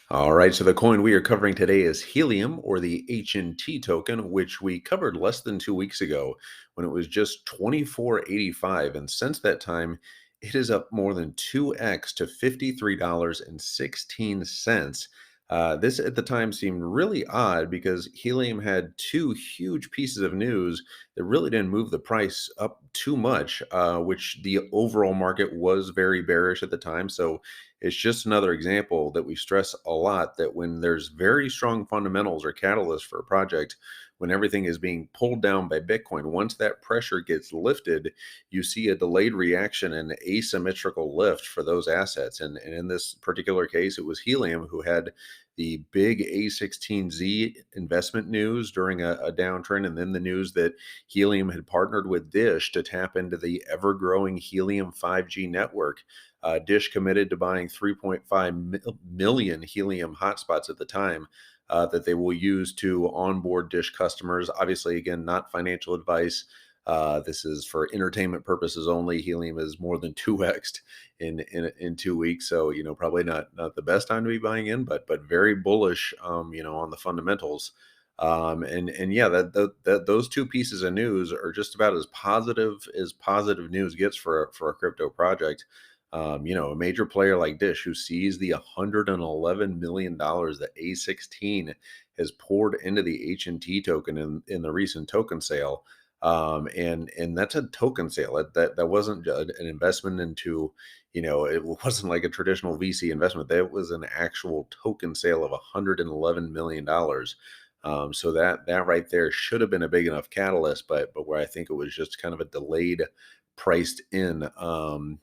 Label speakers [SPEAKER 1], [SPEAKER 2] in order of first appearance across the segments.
[SPEAKER 1] All right, so the coin we are covering today is helium or the HNT token, which we covered less than 2 weeks ago when it was just 24.85. And since that time, it is up more than 2x to $53.16. This at the time seemed really odd because helium had two huge pieces of news that really didn't move the price up too much, which the overall market was very bearish at the time. So it's just another example that we stress a lot that when there's very strong fundamentals or catalysts for a project, when everything is being pulled down by Bitcoin, once that pressure gets lifted, you see a delayed reaction and asymmetrical lift for those assets. And in this particular case, it was Helium who had the big A16Z investment news during a downtrend, and then the news that Helium had partnered with Dish to tap into the ever growing Helium 5G network. Dish committed to buying 3.5 million helium hotspots at the time that they will use to onboard Dish customers. Obviously, again, not financial advice. This is for entertainment purposes only. Helium is more than 2xed in 2 weeks, so probably not the best time to be buying in, but very bullish. On the fundamentals. And yeah, that those two pieces of news are just about as positive news gets for a crypto project. A major player like Dish, who sees the $111 million that A16 has poured into the HNT token in the recent token sale. And that's a token sale. That wasn't an investment into, it wasn't like a traditional VC investment. That was an actual token sale of $111 million. So that right there should have been a big enough catalyst, but where I think it was just kind of a delayed priced in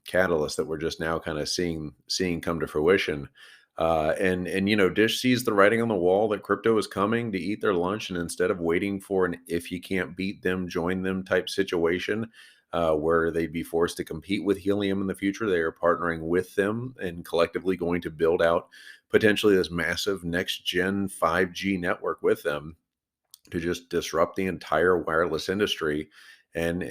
[SPEAKER 1] catalyst that we're just now kind of seeing come to fruition. And Dish sees the writing on the wall that crypto is coming to eat their lunch, and instead of waiting for an if you can't beat them, join them type situation. Where they'd be forced to compete with Helium in the future. They are partnering with them and collectively going to build out potentially this massive next gen 5G network with them to just disrupt the entire wireless industry and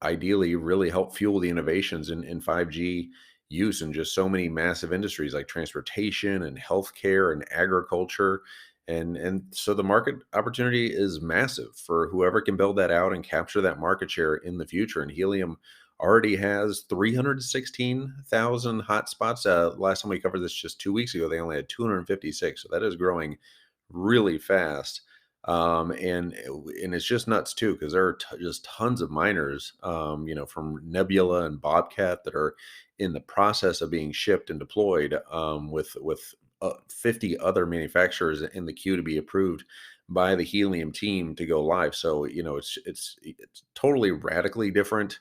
[SPEAKER 1] ideally really help fuel the innovations in 5G use in just so many massive industries like transportation and healthcare and agriculture. And so the market opportunity is massive for whoever can build that out and capture that market share in the future. And Helium already has 316,000 hotspots. Last time we covered this just 2 weeks ago, they only had 256. So that is growing really fast. And it's just nuts too because there are just tons of miners, from Nebula and Bobcat that are in the process of being shipped and deployed, with 50 other manufacturers in the queue to be approved by the Helium team to go live. So it's totally radically different,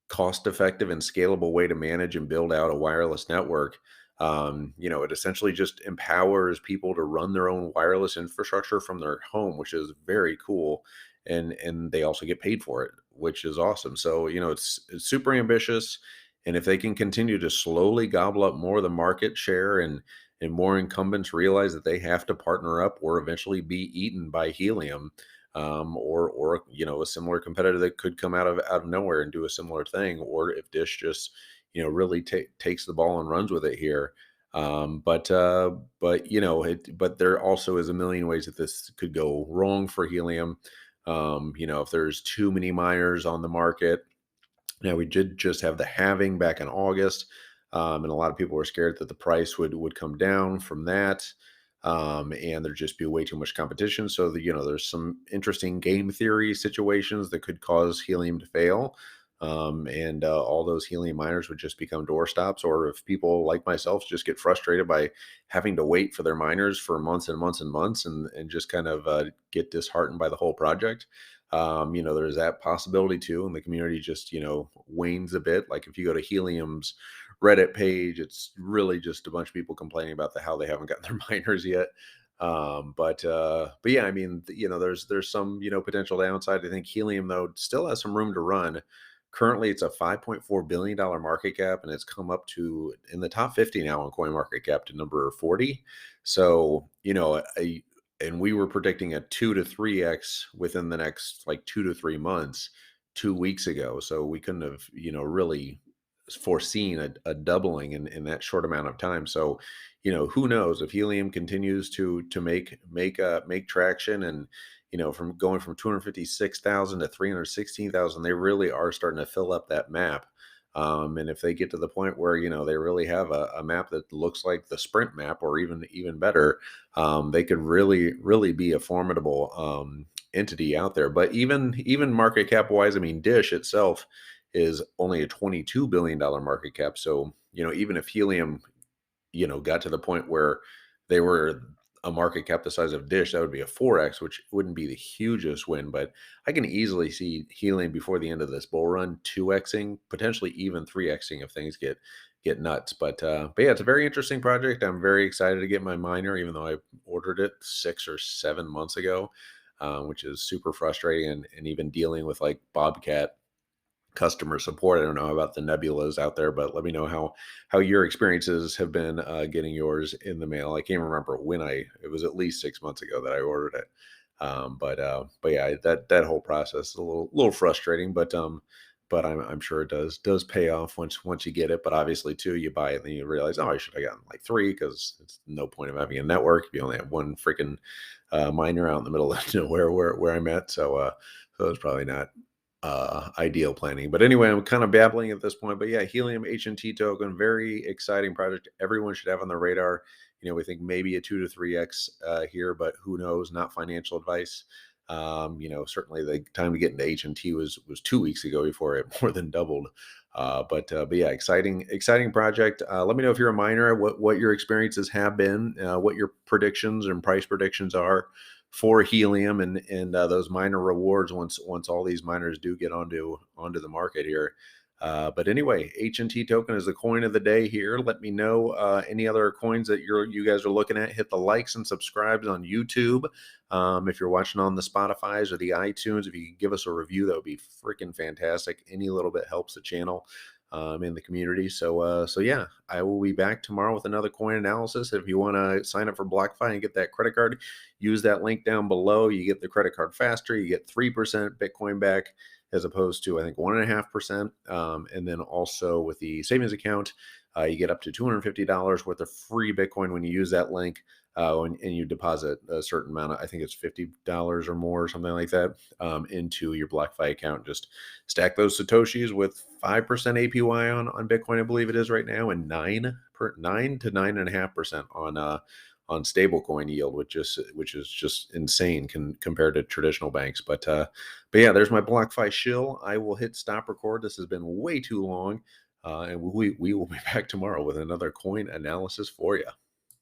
[SPEAKER 1] cost effective and scalable way to manage and build out a wireless network. It essentially just empowers people to run their own wireless infrastructure from their home, which is very cool. And they also get paid for it, which is awesome. So, it's super ambitious. And if they can continue to slowly gobble up more of the market share and more incumbents realize that they have to partner up or eventually be eaten by Helium, or a similar competitor that could come out of nowhere and do a similar thing, or if Dish just really takes the ball and runs with it here. But there also is a million ways that this could go wrong for Helium. If there's too many miners on the market. Now, we did just have the halving back in August, and a lot of people were scared that the price would come down from that, and there'd just be way too much competition. So there's some interesting game theory situations that could cause Helium to fail, and all those Helium miners would just become doorstops. Or if people like myself just get frustrated by having to wait for their miners for months and months and months, and just kind of get disheartened by the whole project. There's that possibility too, and the community just wanes a bit. Like if you go to Helium's Reddit page, it's really just a bunch of people complaining about how they haven't gotten their miners yet. But yeah, I mean, there's some potential downside. I think Helium though still has some room to run. Currently, it's a $5.4 billion market cap, and it's come up to in the top 50 now on Coin Market Cap to number 40. So and we were predicting a 2 to 3x within the next like 2 to 3 months 2 weeks ago. So we couldn't have really foreseen a doubling in that short amount of time. So, who knows if helium continues to make traction, and from going from 256,000 to 316,000, they really are starting to fill up that map. And if they get to the point where they really have a map that looks like the Sprint map, or even better, they could really be a formidable entity out there. But even market cap wise, I mean, Dish itself is only a $22 billion market cap. So, even if helium, got to the point where they were a market cap the size of Dish, that would be a 4x, which wouldn't be the hugest win. But I can easily see helium before the end of this bull run 2xing, potentially even 3xing if things get nuts. But yeah, it's a very interesting project. I'm very excited to get my miner, even though I ordered it 6 or 7 months ago, which is super frustrating. And even dealing with like Bobcat customer support. I don't know about the nebulas out there, but let me know how your experiences have been getting yours in the mail. I can't remember when it was at least 6 months ago that I ordered it. But yeah, that whole process is a little frustrating, but I'm sure it does pay off once you get it. But obviously too, you buy it and then you realize, oh, I should have gotten like three, because it's no point of having a network if you only have one freaking miner out in the middle of nowhere where I'm at. So it's probably not ideal planning. But anyway, I'm kind of babbling at this point. But yeah, helium HNT token, very exciting project. Everyone should have on their radar. We think maybe a 2 to 3x here, but who knows? Not financial advice. Certainly the time to get into HNT was 2 weeks ago before it more than doubled. But yeah, exciting project. Let me know if you're a miner, what your experiences have been, what your predictions and price predictions are for helium, and those miner rewards once all these miners do get onto the market here. But anyway, HNT token is the coin of the day here. Let me know any other coins that you guys are looking at. Hit the likes and subscribes on YouTube. If you're watching on the Spotify's or the iTunes, if you could give us a review, that would be freaking fantastic. Any little bit helps the channel in the community. So yeah, I will be back tomorrow with another coin analysis. If you want to sign up for BlockFi and get that credit card, use that link down below. You get the credit card faster. You get 3% Bitcoin back, as opposed to I think 1.5%. And then also with the savings account, you get up to $250 worth of free Bitcoin when you use that link. And you deposit a certain amount, I think it's $50 or more, or something like that, into your BlockFi account. Just stack those Satoshis with 5% APY on Bitcoin, I believe it is right now, and 9 to 9.5% on stablecoin yield, which is just insane compared to traditional banks. But yeah, there's my BlockFi shill. I will hit stop record. This has been way too long, and we will be back tomorrow with another coin analysis for you.